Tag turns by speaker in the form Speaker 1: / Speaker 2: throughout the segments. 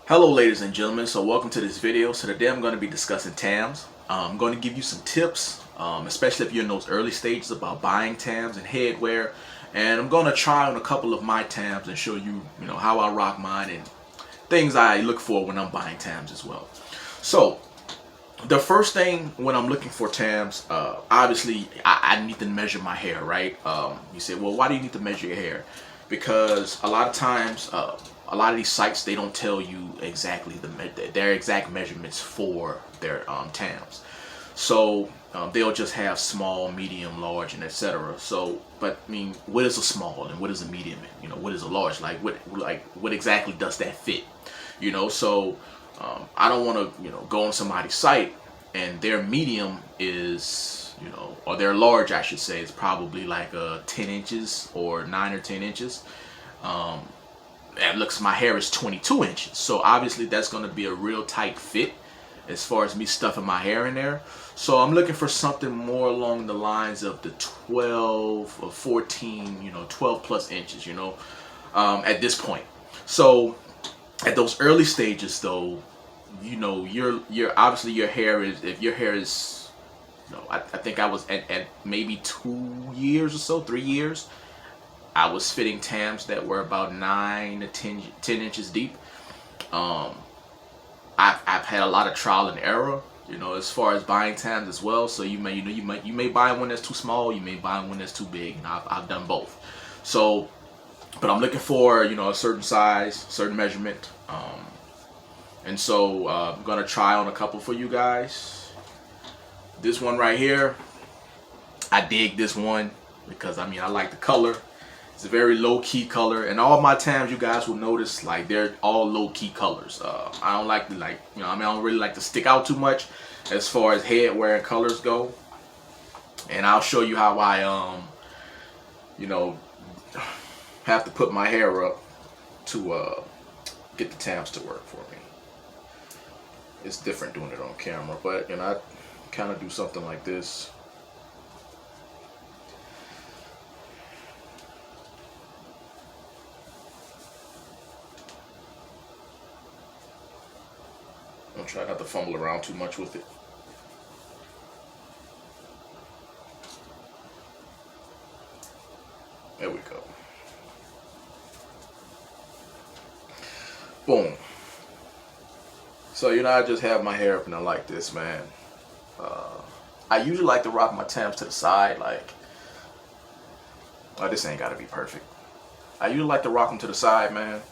Speaker 1: Hello ladies and gentlemen, so welcome to this video. So today I'm going to be discussing tams. I'm going to give you some tips, especially if you're in those early stages about buying tams and headwear. And I'm going to try on a couple of my tams and show you, how I rock mine and things I look for when I'm buying tams as well. So the first thing when I'm looking for tams, obviously I need to measure my hair, right? You say, well, why do you need to measure your hair? Because a lot of times, a lot of these sites, they don't tell you exactly their exact measurements for their tams. So they'll just have small, medium, large, and etc. So, but I mean, what is a small and what is a medium? What is a large? What exactly does that fit? So I don't want to go on somebody's site and their medium is or their large, I should say, is probably like 10 inches or 9 or 10 inches. And looks, my hair is 22 inches, so obviously that's going to be a real tight fit as far as me stuffing my hair in there. So I'm looking for something more along the lines of the 12 or 14, 12 plus inches, at this point. So at those early stages though, you're obviously your hair is, if your hair is, I think I was at maybe 2 years or so, 3 years, I was fitting tams that were about 9 to 10 inches deep. I've had a lot of trial and error, as far as buying tams as well. So you may buy one that's too small, you may buy one that's too big, and I've done both. So, but I'm looking for a certain size, certain measurement, and so I'm gonna try on a couple for you guys. This one right here, I dig this one because I like the color. It's a very low-key color, and all my tams, you guys will notice, like, they're all low-key colors. I don't like to, I don't really like to stick out too much as far as headwear and colors go. And I'll show you how I have to put my hair up to get the tams to work for me. It's different doing it on camera, but I kind of do something like this. I'll try not to fumble around too much with it. There we go. Boom. So I just have my hair up and I like this, man. I usually like to rock my tams to the side, this ain't gotta be perfect. I usually like to rock them to the side, man.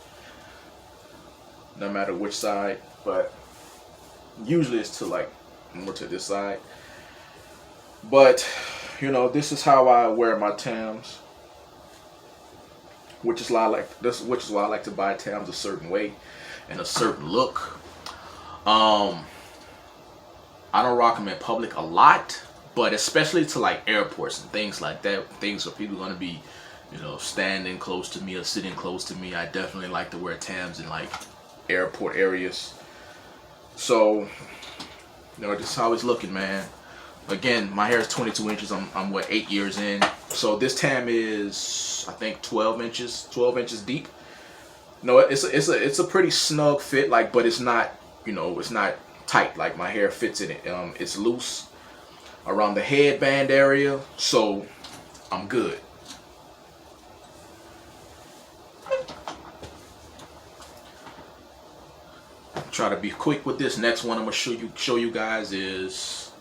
Speaker 1: No matter which side, but usually it's to more to this side. But this is how I wear my tams, which is why I like to buy tams a certain way and a certain look. I don't rock them in public a lot, but especially to airports and things like that, things where people are going to be standing close to me or sitting close to me. I definitely like to wear tams in airport areas. So just how it's looking, man. Again, my hair is 22 inches. I'm what, 8 years in. So this tam is, I think, 12 inches deep. No, it's a pretty snug fit, but it's not, it's not tight. My hair fits in it. It's loose around the headband area, so I'm good. Try to be quick with this. Next one I'm gonna show you guys is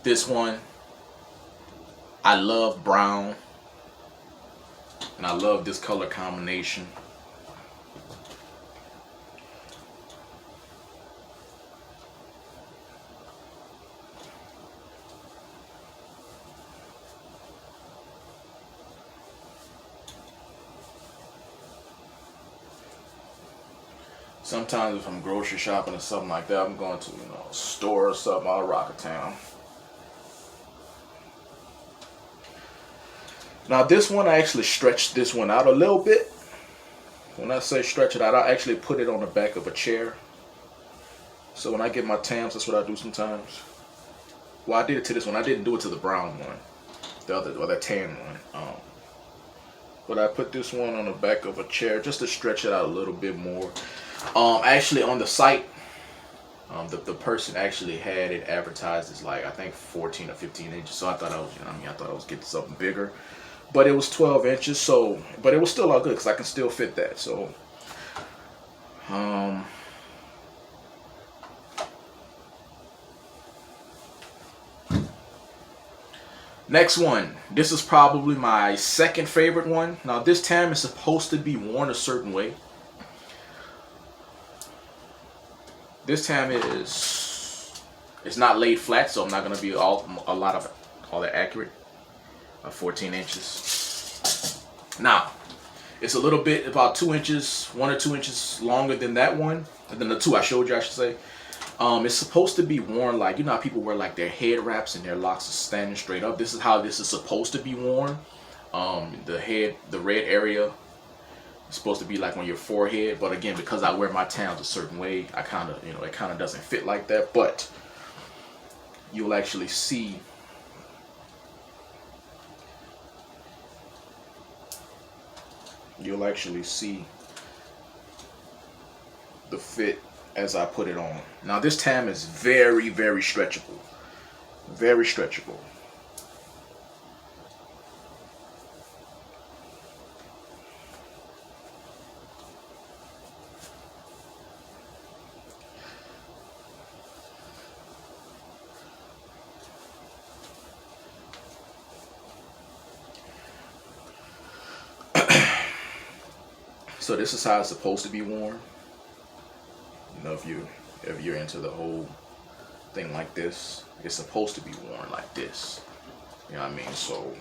Speaker 1: this one. I love brown, and I love this color combination. Sometimes if I'm grocery shopping or something like that, I'm going to a store or something, I'll rock a tam. Now this one, I actually stretched this one out a little bit. When I say stretch it out, I actually put it on the back of a chair. So when I get my tams, that's what I do sometimes. Well, I did it to this one. I didn't do it to the brown one, the tan one. But I put this one on the back of a chair just to stretch it out a little bit more. Actually on the site, the person actually had it advertised as like I think 14 or 15 inches. So I thought I was, you know, I thought I was getting something bigger, but it was 12 inches. So, but it was still all good because I can still fit that. So, next one. This is probably my second favorite one. Now this tam is supposed to be worn a certain way. This tam it's not laid flat, so I'm not gonna be a lot of all that accurate. 14 inches. Now, it's a little bit about 2 inches, 1 or 2 inches longer than that one, than the two I showed you, I should say. It's supposed to be worn like, you know how people wear like their head wraps and their locks are standing straight up. This is how this is supposed to be worn. The red area is supposed to be like on your forehead, but again, because I wear my tams a certain way, I kind of, you know, it kind of doesn't fit like that. But you'll actually see the fit as I put it on. Now this tam is very, very stretchable. Very stretchable. So this is how it's supposed to be worn. You know, if you're into the whole thing like this, it's supposed to be worn like this. You know what I mean? So,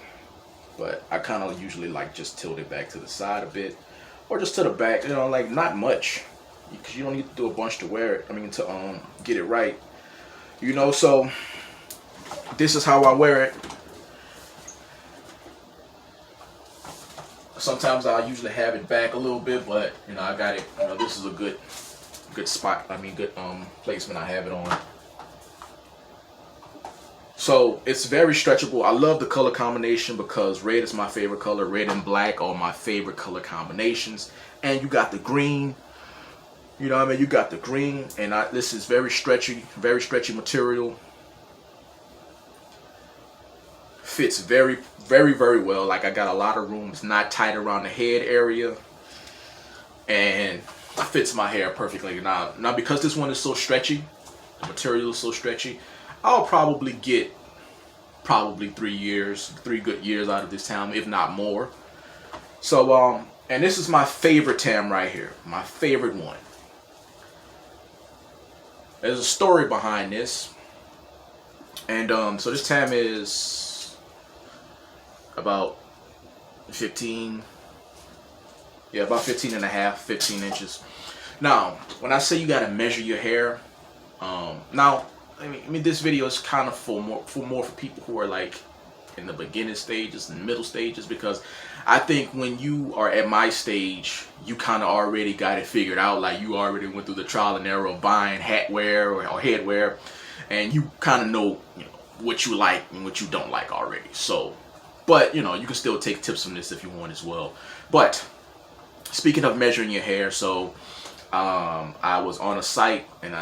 Speaker 1: but I kind of usually like just tilt it back to the side a bit, or just to the back. You know, like not much, because you don't need to do a bunch to wear it. I mean, to get it right. You know, so this is how I wear it. Sometimes I usually have it back a little bit, but you know, I got it. You know, this is a good spot. I mean, good placement. I have it on. So it's very stretchable. I love the color combination because red is my favorite color. Red and black are my favorite color combinations. And you got the green. You know what I mean? You got the green, and this is very stretchy material. Fits very, very, very well. Like I got a lot of room. It's not tight around the head area, and fits my hair perfectly. Now because this one is so stretchy, the material is so stretchy, I'll probably get 3 good years out of this tam, if not more. So and this is my favorite tam right here, my favorite one. There's a story behind this, and so this tam is about 15 and a half, 15 inches. Now, when I say you gotta measure your hair, now, I mean, this video is kind of for people who are like in the beginning stages and middle stages, because I think when you are at my stage, you kind of already got it figured out. Like you already went through the trial and error of buying hat wear or head wear, and you kind of know, you know, what you like and what you don't like already. So, but you know, you can still take tips from this if you want as well. But speaking of measuring your hair, so I was on a site, and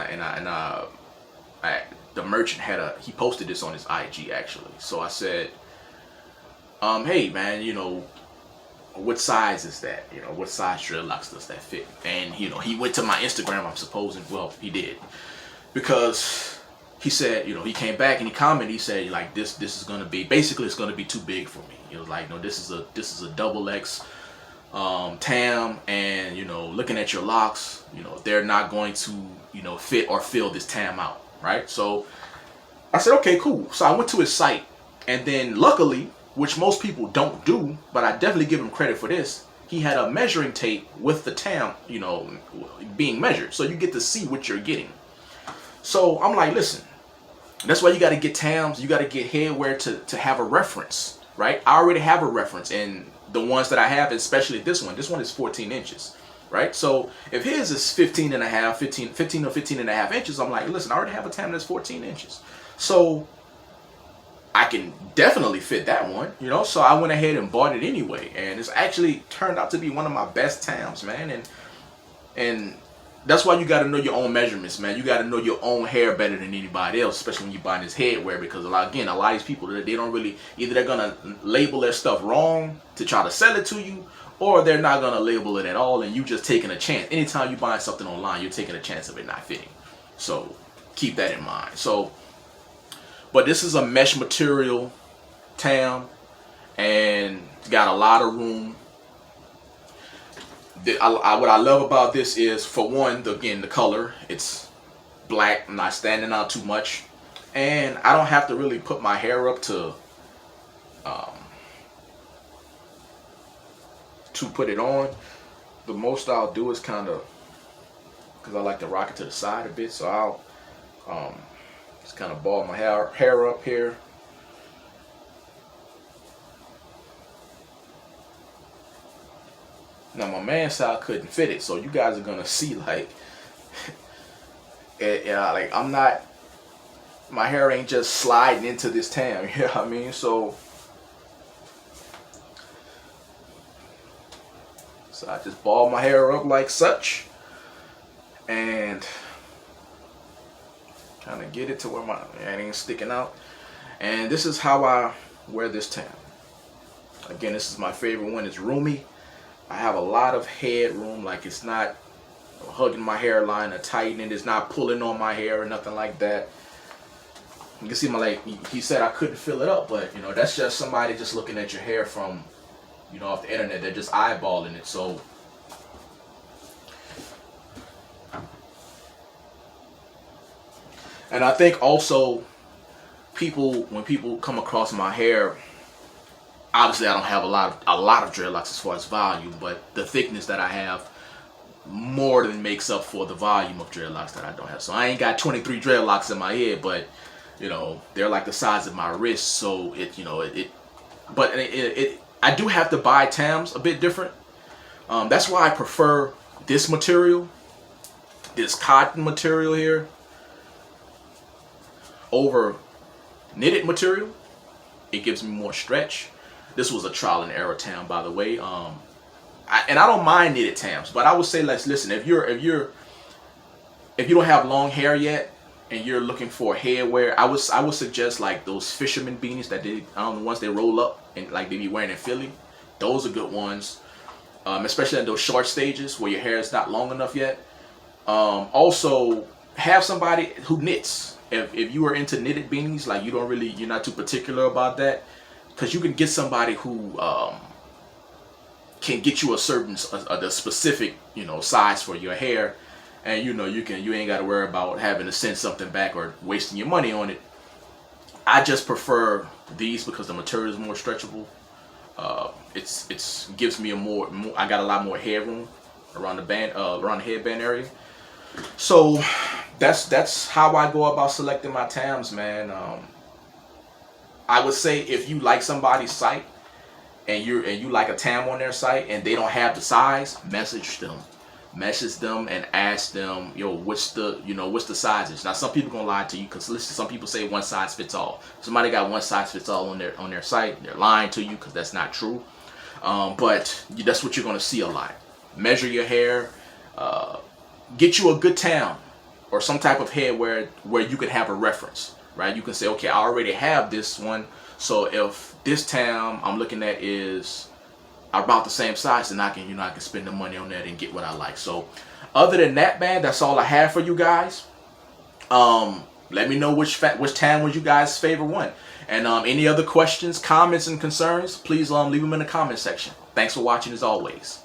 Speaker 1: the merchant he posted this on his IG actually. So I said, hey man, you know, what size is that? You know, what size dreadlocks does that fit? And you know, he went to my Instagram, I'm supposing. Well, he did, because he said, you know, he came back and he commented. He said, like, this is gonna be, basically it's gonna be too big for me. He was like, no, this is a double X tam, and you know, looking at your locks, you know, they're not going to, you know, fit or fill this tam out, right? So I said, okay, cool. So I went to his site, and then luckily, which most people don't do, but I definitely give him credit for this, he had a measuring tape with the tam, you know, being measured, so you get to see what you're getting. So I'm like, listen, that's why you got to get tams, you got to get headwear to have a reference, right? I already have a reference, and the ones that I have, especially this one is 14 inches, right? So if his is 15 and a half, 15 or 15 and a half inches, I'm like, listen, I already have a tam that's 14 inches. So I can definitely fit that one, you know? So I went ahead and bought it anyway, and it's actually turned out to be one of my best tams, man. And that's why you got to know your own measurements, man. You got to know your own hair better than anybody else, especially when you're buying this headwear, because a lot of these people, they don't really, either they're gonna label their stuff wrong to try to sell it to you, or they're not gonna label it at all, and you just taking a chance. Anytime you buy something online, you're taking a chance of it not fitting. So keep that in mind. So, but this is a mesh material tam, and it's got a lot of room. What I love about this is, for one, again, the color. It's black. I'm not standing out too much, and I don't have to really put my hair up to put it on. The most I'll do is kind of, because I like to rock it to the side a bit, so I'll just kind of ball my hair up here. Now my man's style couldn't fit it, so you guys are gonna see like, like I'm not, my hair ain't just sliding into this tam. You know what I mean? So I just ball my hair up like such, and kind of get it to where it ain't sticking out. And this is how I wear this tam. Again, this is my favorite one. It's roomy. I have a lot of head room, like it's not hugging my hairline or tightening. It's not pulling on my hair or nothing like that. You can see my, like he said, I couldn't fill it up, but you know, that's just somebody just looking at your hair from, you know, off the internet. They're just eyeballing it. So and I think also when people come across my hair, obviously I don't have a lot of dreadlocks as far as volume, but the thickness that I have more than makes up for the volume of dreadlocks that I don't have. So I ain't got 23 dreadlocks in my head, but you know, they're like the size of my wrist. So I do have to buy tams a bit different. That's why I prefer this material, this cotton material here, over knitted material. It gives me more stretch. This was a trial and error tam, by the way. And I don't mind knitted tams, but I would say, listen, if you don't have long hair yet and you're looking for headwear, I would suggest like those fisherman beanies that the ones they roll up and like they be wearing in Philly. Those are good ones, especially in those short stages where your hair is not long enough yet. Also, have somebody who knits. If you are into knitted beanies, like you're not too particular about that, because you can get somebody who can get you a specific, you know, size for your hair, and you know, you ain't got to worry about having to send something back or wasting your money on it. I just prefer these because the material is more stretchable. It's gives me I got a lot more hair room around the headband area. So that's how I go about selecting my tams, man. I would say if you like somebody's site and you like a tam on their site and they don't have the size, message them and ask them, yo, what's the sizes. Now some people gonna lie to you, because listen, some people say one size fits all. Somebody got one size fits all on their site. They're lying to you, because that's not true. But that's what you're gonna see a lot. Measure your hair. Get you a good tam or some type of head where you can have a reference, right? You can say, okay, I already have this one, so if this tam I'm looking at is about the same size, then I can spend the money on that and get what I like. So other than that, man, that's all I have for you guys. Let me know which tam was you guys' favorite one, and any other questions, comments, and concerns, please leave them in the comment section. Thanks for watching as always.